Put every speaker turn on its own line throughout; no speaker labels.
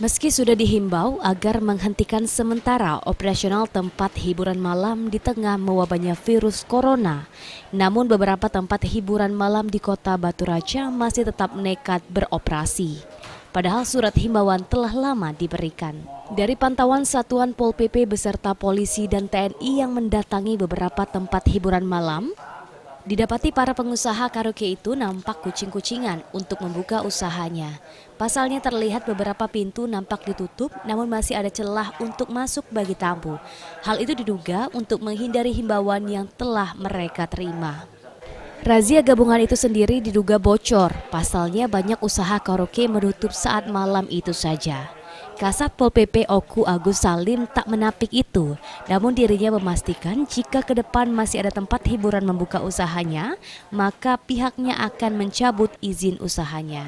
Meski sudah dihimbau agar menghentikan sementara operasional tempat hiburan malam di tengah mewabahnya virus corona, namun beberapa tempat hiburan malam di kota Batu Raja masih tetap nekat beroperasi. Padahal surat himbauan telah lama diberikan. Dari pantauan Satuan Pol PP beserta polisi dan TNI yang mendatangi beberapa tempat hiburan malam, didapati para pengusaha karaoke itu nampak kucing-kucingan untuk membuka usahanya. Pasalnya terlihat beberapa pintu nampak ditutup namun masih ada celah untuk masuk bagi tamu. Hal itu diduga untuk menghindari himbauan yang telah mereka terima. Razia gabungan itu sendiri diduga bocor, pasalnya banyak usaha karaoke menutup saat malam itu saja. Kasat Pol PP Oku Agus Salim tak menapik itu, namun dirinya memastikan jika ke depan masih ada tempat hiburan membuka usahanya, maka pihaknya akan mencabut izin usahanya.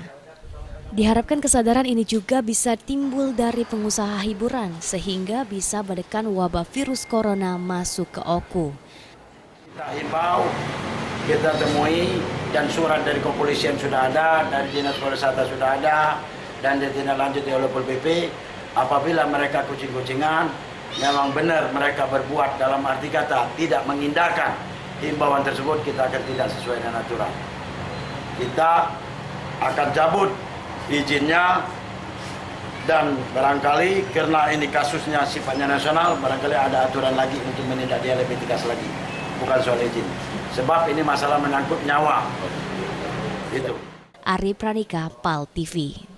Diharapkan kesadaran ini juga bisa timbul dari pengusaha hiburan sehingga bisa menekan wabah virus corona masuk ke Oku.
Kita himbau, kita temui dan surat dari kepolisian sudah ada, dari Dinas Pariwisata sudah ada, dan ditindaklanjuti oleh Pol PP. Apabila mereka kucing-kucingan, memang benar mereka berbuat dalam arti kata tidak mengindahkan himbauan tersebut, kita akan tidak sesuai dengan aturan. Kita akan cabut izinnya dan barangkali karena ini kasusnya sifatnya nasional, barangkali ada aturan lagi untuk menindak dia lebih tegas lagi. Bukan soal izin. Sebab ini masalah menyangkut nyawa. Itu.
Ari Pranika, PAL TV.